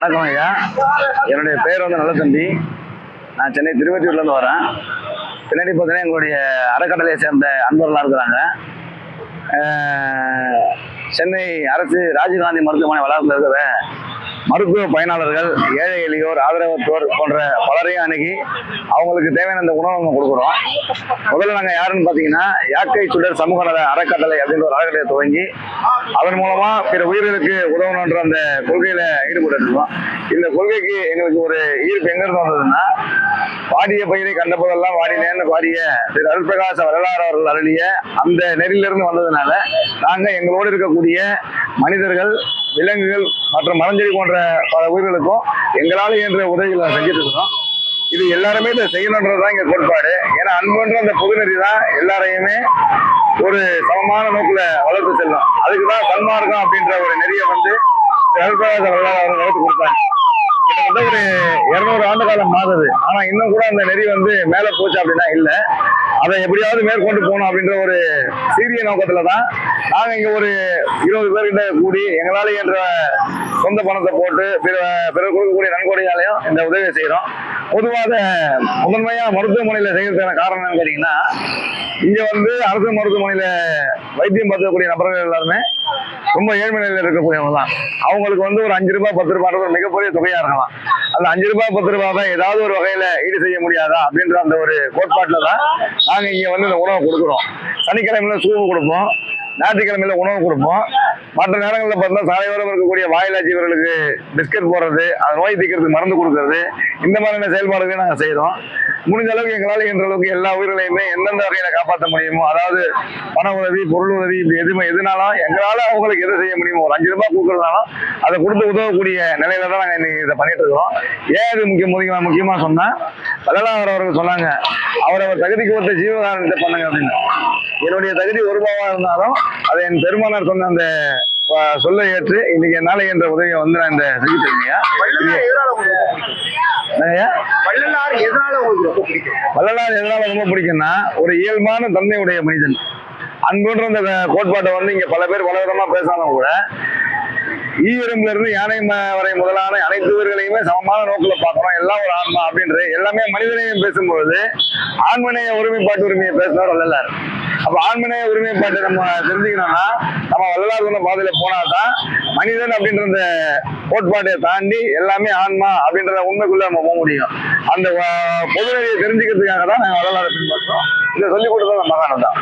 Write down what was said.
வணக்கம் ஐயா. என்னுடைய பெயர் நல்ல தம்பி. நான் சென்னை திருவெற்றியூர்லேருந்து வரேன். பின்னாடி பார்த்தீங்கன்னா எங்களுடைய அறக்கட்டளையை சேர்ந்த அன்பர்களாக இருக்கிறாங்க. சென்னை அரசு ராஜீவ்காந்தி மருத்துவமனை வளாகத்தில் இருக்கிற மருத்துவ பயனாளர்கள், ஏழை எளியோர், ஆதரவற்றோர் போன்ற பலரையும் அணுகி அவங்களுக்கு தேவையான இந்த உணவு நம்ம கொடுக்குறோம். முதல்ல நாங்கள் யாருன்னு பார்த்தீங்கன்னா, யாக்கை சுடர் சமூக நல அறக்கட்டளை அப்படின்ற ஒரு அறக்கட்டளையை துவங்கி அதன் மூலமா பிற உயிர்களுக்கு உதவணுன்ற அந்த கொள்கையில ஈடுபட்டு இருக்கோம். இந்த கொள்கைக்கு எங்களுக்கு ஒரு ஈர்ப்பு எங்க இருந்து வந்ததுன்னா, வாடிய பயிரை கண்டபோதெல்லாம் வாடினேன்னு பாடிய திரு அருள்பிரகாச வரலாறு அவர்கள் அருளிய அந்த நெறியிலிருந்து வந்ததுனால நாங்க எங்களோடு இருக்கக்கூடிய மனிதர்கள், விலங்குகள் மற்றும் மரஞ்செடி போன்ற பல உயிர்களுக்கும் எங்களால் என்ற உதவிகளை செஞ்சுட்டு இருக்கிறோம். இது எல்லாருமே இதை செய்யணுன்றதுதான் இங்க கோட்பாடு. ஏன்னா அன்புன்ற அந்த பொதுநெறி தான் எல்லாரையுமே ஒரு சமமான நோக்கில வளர்த்து செல்லும். அதுக்குதான் சன்மார்க்கம் அப்படின்ற ஒரு நெறியை அருள்பிரகாச வரலாறு அவர்கள் வளர்த்து கொடுத்தாங்க. கிட்டத்தட்ட ஒரு 200 ஆண்டு காலம் மாறுது. ஆனா இன்னும் கூட அந்த நெறி மேல போச்சு அப்படின்னா இல்ல. அதை எப்படியாவது மேற்கொண்டு போகணும் அப்படின்ற ஒரு சீரிய நோக்கத்துலதான் நாங்க இங்க ஒரு 20 பேர்கிட்ட கூடி எங்களால என்ற சொந்த பணத்தை போட்டு பிறர் கொடுக்கக்கூடிய நன்கொடையாலையும் இந்த உதவியை செய்யறோம். பொதுவாக முதன்மையா மருத்துவமனையில செய்யறதுக்கான காரணம் என்னன்னு கேட்டீங்கன்னா, இங்க அரசு மருத்துவமனையில வைத்தியம் பார்க்கக்கூடிய நபர்கள் எல்லாருமே ரொம்ப ஏழ்மை நிலையில இருக்கக்கூடியவங்க தான். அவங்களுக்கு ஒரு 5 ரூபாய் 10 ரூபாய் மிகப்பெரிய தொகையா இருக்கலாம். அந்த 5 ரூபாய் 10 ரூபாய் தான் ஏதாவது ஒரு வகையில ஈடு செய்ய முடியாதா அப்படின்ற அந்த ஒரு கோட்பாட்டுல தான் நாங்க இங்க இந்த உணவை கொடுக்குறோம். சனிக்கிழமையில சூப்பு கொடுப்போம், ஞாயிற்றுக்கிழமையில உணவு கொடுப்போம். மற்ற நேரங்களில் பார்த்தீங்கன்னா சாலையோரம் இருக்கக்கூடிய வாயிலா ஜீவர்களுக்கு பிஸ்கட் போடுறது, அது நோய் தீக்கிறதுக்கு மருந்து கொடுக்கறது, இந்த மாதிரியான செயல்பாடுகளை நாங்கள் செய்யறோம். முடிஞ்ச அளவுக்கு எங்களால் என்ற அளவுக்கு எல்லா உயிர்களையுமே எந்தெந்த வகையில காப்பாற்ற முடியுமோ, அதாவது பண உதவி, பொருள் உதவி, எதுனாலும் எங்களால அவங்களுக்கு எதை செய்ய முடியுமோ, ஒரு 5 ரூபாய் கொடுக்கறதுனாலும் அதை கொடுத்து உதவக்கூடிய நிலையில தான் நாங்கள் இன்னைக்கு இதை பண்ணிட்டு இருக்கிறோம். ஏன் இது முக்கியமா சொன்னா, வள்ளலார் அவர்கள் சொன்னாங்க, அவரவர் தகுதிக்கு ஒருத்த ஜீவகாரணத்தை பண்ணுங்க அப்படின்னு. என்னுடைய தகுதி 1 ரூபாவா இருந்தாலும் அதை என் பெருமானார் சொன்ன அந்த சொல்ல ஏற்று இன்னைக்கு என்னால என்ற உதவியை நான் இந்த செஞ்சுட்டேங்க. வள்ளலார் எதனால ரொம்ப பிடிக்கும்னா, ஒரு இயல்பான தன்மையுடைய மனிதன். அன்புன்ற அந்த கோட்பாட்டை இங்க பல பேர் பல விதமா பேசாலும் கூட, ஈரம்ல இருந்து யானை வரை முதலான அனைத்து உயிர்களையுமே சமமான நோக்கில பாக்குறோம். எல்லாம் ஒரு ஆன்மா அப்படின்ற எல்லாமே மனிதனையும் பேசும்போது ஆண்மனைய ஒருமைப்பாட்டு உரிமையை பேசினார் வள்ளலார். அப்ப ஆண்மனைய ஒருமைப்பாட்டை நம்ம தெரிஞ்சுக்கணும்னா, நம்ம வள்ளலார் சொன்ன பாதையில போனாதான் மனிதன் அப்படின்ற அந்த கோட்பாட்டை தாண்டி எல்லாமே ஆன்மா அப்படின்றத உண்மைக்குள்ள நம்ம போக முடியும். அந்த பொதுநெறியை தெரிஞ்சுக்கிறதுக்காக தான் நாங்கள் வள்ளலாரை பின்பற்றோம். இதை சொல்லிக் கொடுத்தது மகானந்தான்.